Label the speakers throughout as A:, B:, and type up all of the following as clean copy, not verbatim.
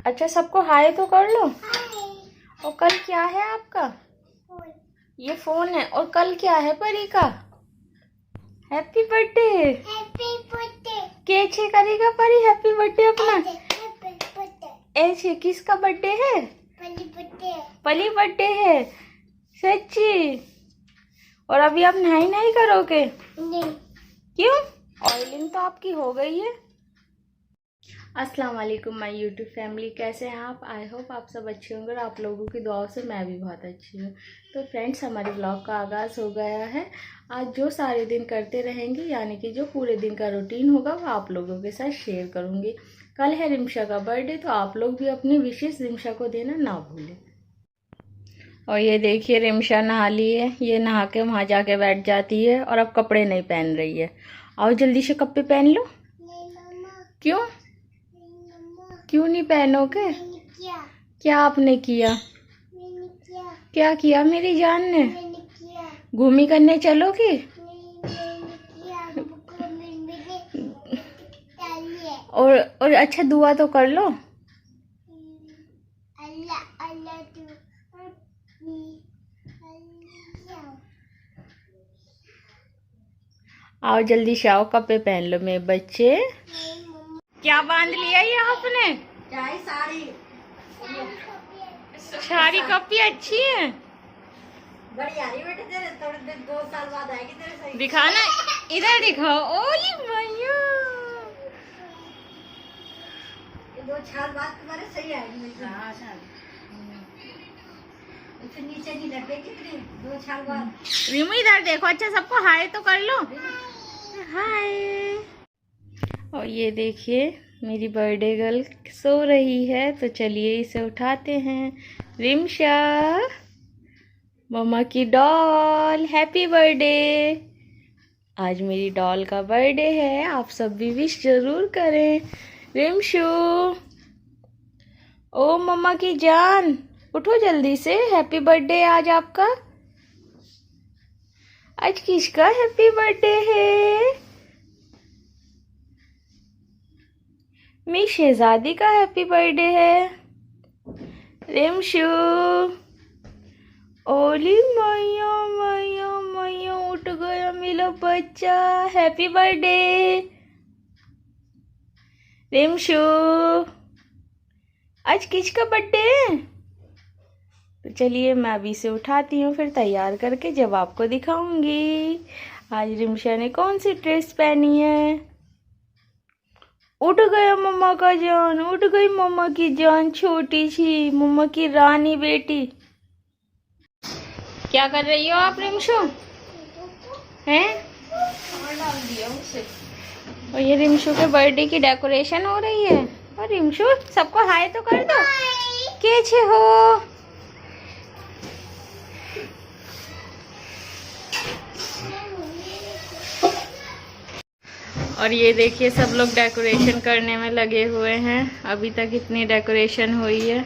A: अच्छा, सबको हाय तो कर लो। और कल क्या है आपका? ये फोन है। और कल क्या है परी का? Happy birthday.
B: Happy birthday.
A: कैसे करेगा परी हैप्पी बर्थडे अपना? ऐसे किसका बर्थडे है?
B: पली बर्थडे।
A: पली बर्थडे है सच्ची। और अभी आप नहीं करोगे?
B: नहीं।
A: क्यों? ऑयलिंग तो आपकी हो गई है। अस्सलाम वालेकुम माय यूट्यूब फैमिली, कैसे हैं आप? आई होप आप सब अच्छे होंगे और आप लोगों की दुआओं से मैं भी बहुत अच्छी हूँ। तो फ्रेंड्स, हमारे ब्लॉग का आगाज़ हो गया है। आज जो सारे दिन करते रहेंगे, यानी कि जो पूरे दिन का रूटीन होगा, वो आप लोगों के साथ शेयर करूँगी। कल है रिमशा का बर्थडे, तो आप लोग भी अपनी विशेष रिमशा को देना ना भूलें। और ये देखिए, रिमशा नहा ली है। ये नहा के वहाँ जाके बैठ जाती है और अब कपड़े नहीं पहन रही है। आओ जल्दी से कपड़े पहन लो।
B: नहीं मम्मा।
A: क्यों?
B: नहीं मम्मा।
A: क्यों नहीं पहनोगे?
B: मैंने किया।
A: क्या आपने किया?
B: मैंने किया।
A: क्या किया मेरी जान ने?
B: मैंने किया।
A: घूमी करने चलोगी?
B: नहीं मैंने किया। हमको मेरे डालिए।
A: और अच्छा, दुआ तो कर लो।
B: अल्लाह अल्लाह तू
A: आओ जल्दी से आओ, कपड़े पहन लो मेरे बच्चे। क्या बांध लिया ये आपने?
B: साड़ी।
A: साड़ी कपी अच्छी है।
B: बड़ी आ रही बेटे तेरे, थोड़े दिन 2 साल बाद आएगी तेरे सही।
A: दिखाना, इधर दिखाओ। ओली मैया,
B: 2 साल बाद तुम्हारे सही आएगी। इसे नीचे नहीं लगेगी तेरी 2 साल बाद।
A: रिमू इधर देखो। अच्छा, सबको हाय तो कर लो। हाय। और ये देखिए, मेरी बर्थडे गर्ल सो रही है, तो चलिए इसे उठाते हैं। रिमशा, मम्मा की डॉल, हैप्पी बर्थडे। आज मेरी डॉल का बर्थडे है, आप सब भी विश जरूर करें। रिमशू, ओ मम्मा की जान, उठो जल्दी से। हैप्पी बर्थडे आज आपका। आज किसका हैप्पी बर्थडे है? मेरी शहजादी का हैप्पी बर्थडे है। रिमशू, ओली मैया मैया मैया, उठ गया मेरा बच्चा। Happy birthday Rimshu. आज किसका बर्थडे है? तो चलिए मैं अभी से उठाती हूँ, फिर तैयार करके जब आपको दिखाऊंगी। आज रिमशा ने कौन सी ड्रेस पहनी है? उठ गया मम्मा का जान, उठ गई मम्मा की जान, छोटी सी मम्मा की रानी बेटी। क्या कर रही हो आप रिमशु? हैं? डाल दिया उसे। और ये रिमशु के बर्थडे की डेकोरेशन हो रही है। और रिमशु, सबको हाय तो कर दो। कैसे हो? और ये देखिए, सब लोग डेकोरेशन करने में लगे हुए हैं। अभी तक इतनी डेकोरेशन हुई है,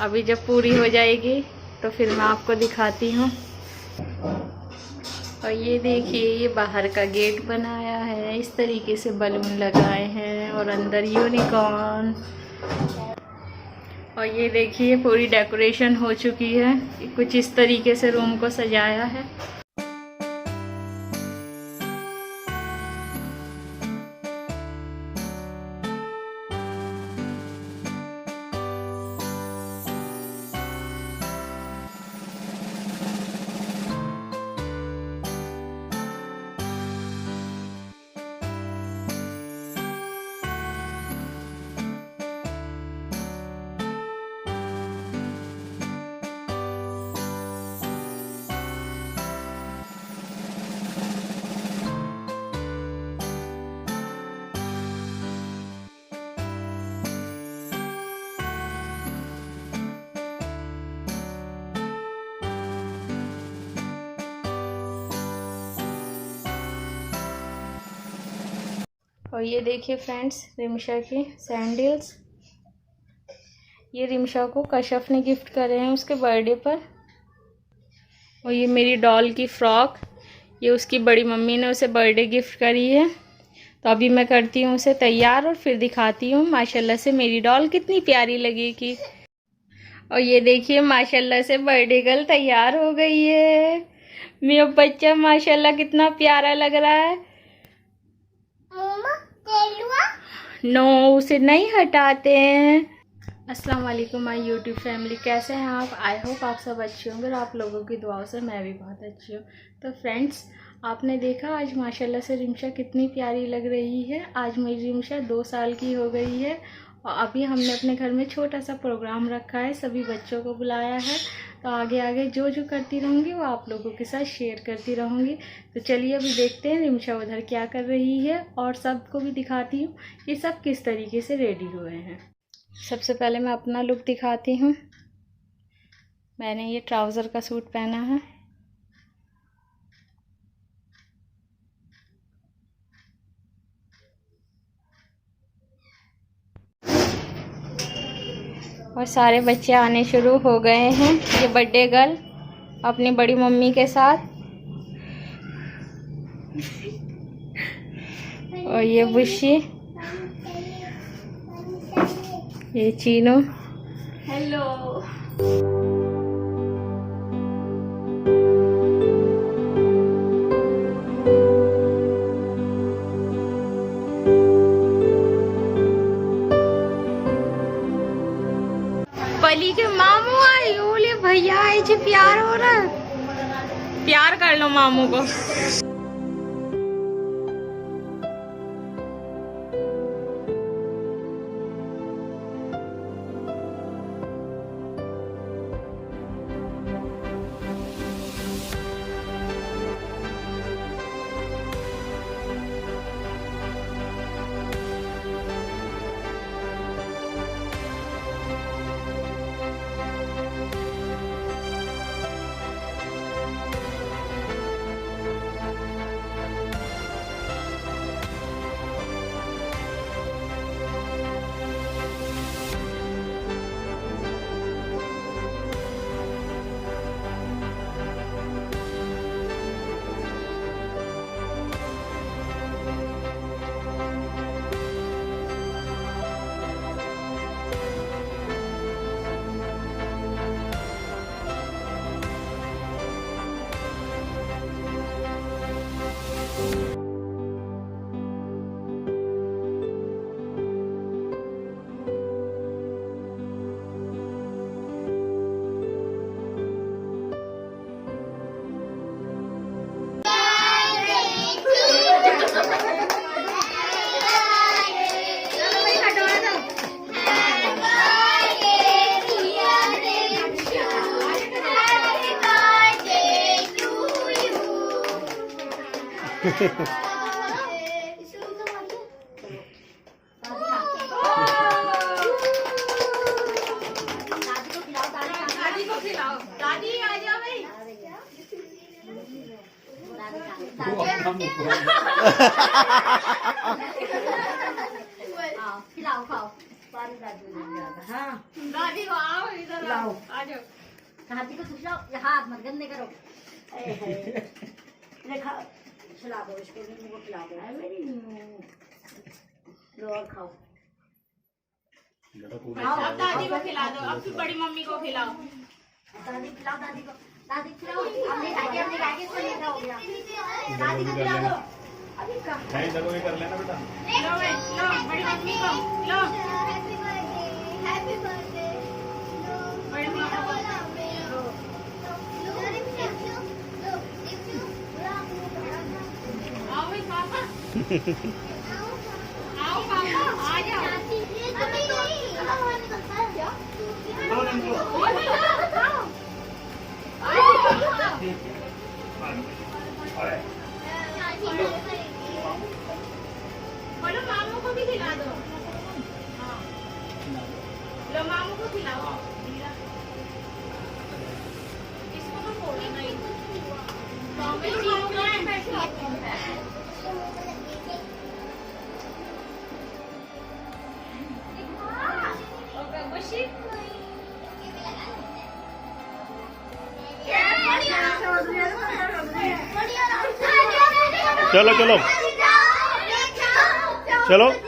A: अभी जब पूरी हो जाएगी तो फिर मैं आपको दिखाती हूँ। और ये देखिए, ये बाहर का गेट बनाया है, इस तरीके से बलून लगाए हैं और अंदर यूनिकॉर्न। और ये देखिए, पूरी डेकोरेशन हो चुकी है। कुछ इस तरीके से रूम को सजाया है। और ये देखिए फ्रेंड्स, रिमशा की सैंडल्स। ये रिमशा को कशफ ने गिफ्ट करे हैं उसके बर्थडे पर। और ये मेरी डॉल की फ्रॉक, ये उसकी बड़ी मम्मी ने उसे बर्थडे गिफ्ट करी है। तो अभी मैं करती हूँ उसे तैयार और फिर दिखाती हूँ माशाल्लाह से मेरी डॉल कितनी प्यारी लगेगी। और ये देखिए माशाल्लाह से बर्थडे गर्ल तैयार हो गई है। मेरा बच्चा माशाल्लाह कितना प्यारा लग रहा है। नो, उसे नहीं हटाते हैं। अस्सलाम वालेकुम माय यूट्यूब फैमिली, कैसे हैं आप? आई होप आप सब अच्छे होंगे और आप लोगों की दुआओं से मैं भी बहुत अच्छी हूँ। तो फ्रेंड्स, आपने देखा आज माशाल्लाह से रिमशा कितनी प्यारी लग रही है। आज मेरी रिमशा 2 साल की हो गई है और अभी हमने अपने घर में छोटा सा प्रोग्राम रखा है, सभी बच्चों को बुलाया है। तो आगे आगे जो जो करती रहूँगी वो आप लोगों के साथ शेयर करती रहूँगी। तो चलिए अभी देखते हैं रिमशा उधर क्या कर रही है और सबको भी दिखाती हूँ कि सब किस तरीके से रेडी हुए हैं। सबसे पहले मैं अपना लुक दिखाती हूँ। मैंने ये ट्राउज़र का सूट पहना है। और सारे बच्चे आने शुरू हो गए हैं। ये बर्थडे गर्ल अपनी बड़ी मम्मी के साथ और ये बुशी, ये चीनू। हेलो। पली के मामू आए, बोले भैया आए जी, प्यार हो रहा है, प्यार कर लो मामू को। दादी को खिलाओ, दादी आ जाओ भाई।
B: खिलाओ खाओ। हाँ
A: दादी को आओ इधर, आओ आ जाओ।
B: दादी को खिलाओ, हाथ मत गंदे करो। खा खिला दो इसको, नींबू को खिला दो। मेरी लो और खाओ।
A: अब दादी को खिला दो, अब फिर बड़ी मम्मी को खिलाओ।
B: दादी खिलाओ, दादी को, दादी खिलाओ। हमने खाएंगे इसको नहीं खाओगे आप। दादी को खिला दो। अभी कम
C: नहीं जगह ये कर लेना बेटा।
A: लो भाई, लो बड़ी मम्मी को, लो
D: हैप्पी बर्थडे
A: बड़ी मम्मी को। आओ भाई पापा, आओ पापा आ जाओ। बोलो मामू को भी खिला दो। हाँ, लो मामू को खिलाओ। इसको तो फोड़ी नहीं।
C: चलो चलो चलो
B: अरे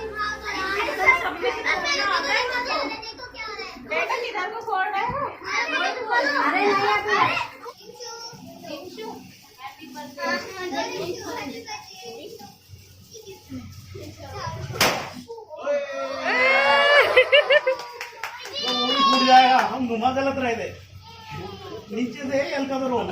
B: नहीं
C: टूट जाएगा, हम घुमा गलत रहे थे नीचे से हल्का सा रोल।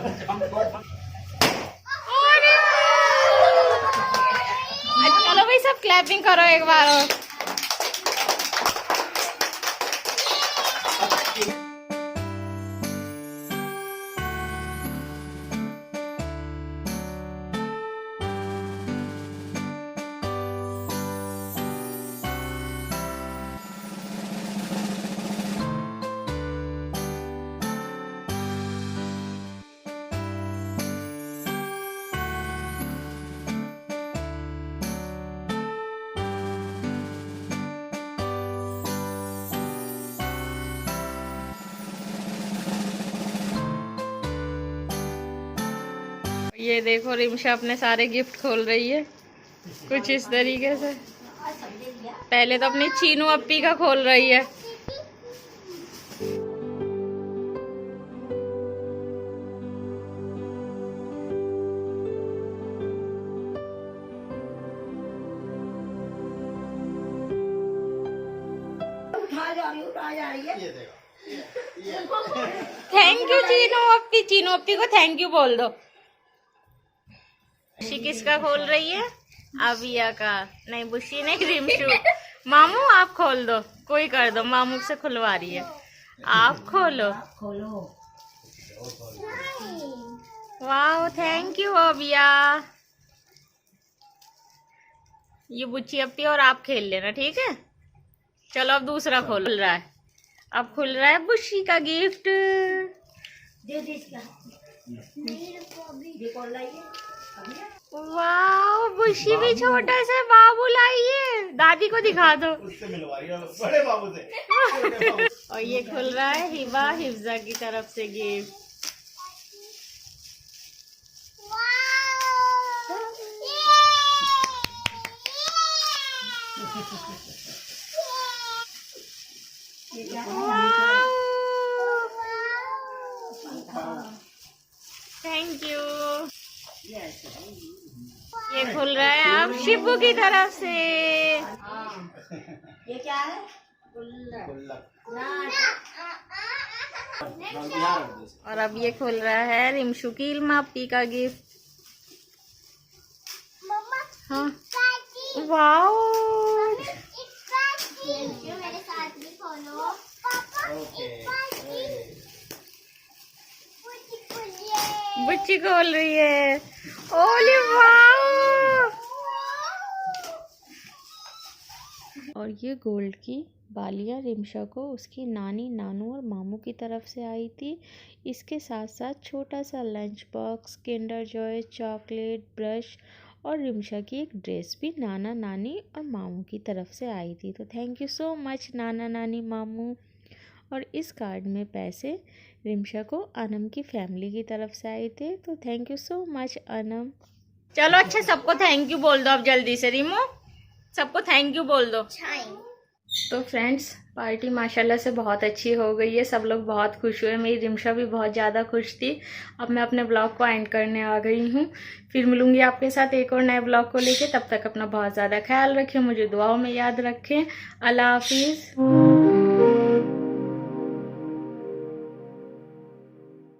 A: चलो भाई सब क्लैपिंग करो एक बार और। ये देखो रिमशा अपने सारे गिफ्ट खोल रही है कुछ इस तरीके से। पहले तो अपनी चीनू अप्पी का खोल रही है। Thank you Chinu अप्पी। चीनू अप्पी को थैंक यू बोल दो। बुशी किसका खोल रही है? अविया का। नहीं बुशी नहीं, रिमशू। मामू आप खोल दो, कोई कर दो, मामू से खुलवा रही है। आप खोलो। वाह थैंक यू अविया। ये बुच्ची अप्पी और आप खेल लेना, ठीक है? चलो अब दूसरा खोल रहा है। अब खुल रहा है बुशी का गिफ्ट। वाह बुशी भी छोटा सा बाबू लाई है। दादी को दिखा दो।
C: उससे मिलवा रही है बड़े बाबू से।
A: और ये खुल रहा है हिबा हिफ्जा की तरफ से गिफ्ट। Thank you. ये खुल रहा है अब शिबू की तरफ से।
B: ये क्या है?
A: और अब ये खुल रहा है रिमशु की इल्माप्पी का गिफ्ट। हाँ वाओ
D: मेरे साथ भी खोलो
A: बुच्ची खोल रही है। ओले वाओ। और ये गोल्ड की बालियाँ रिमशा को उसकी नानी नानू और मामू की तरफ से आई थी। इसके साथ साथ छोटा सा lunch box, Kinder Joy, chocolate, brush और रिमशा की एक ड्रेस भी नाना नानी और मामू की तरफ से आई थी। तो थैंक यू सो मच नाना नानी मामू। और इस कार्ड में पैसे रिमशा को अनम की फैमिली की तरफ से आए थे। तो thank you so much Anam. चलो अच्छा सबको थैंक यू बोल दो अब जल्दी से। रिमो सबको थैंक यू बोल दो। तो फ्रेंड्स पार्टी माशाल्लाह से बहुत अच्छी हो गई है। सब लोग बहुत खुश हुए। मेरी रिमशा भी बहुत ज़्यादा खुश थी। अब मैं अपने ब्लॉग को एंड करने आ गई हूँ। फिर मिलूंगी आपके साथ एक और नए ब्लॉग को लेके। तब तक अपना बहुत ज़्यादा ख्याल रखें, मुझे दुआओं में याद रखें। अल्लाह हाफिज़।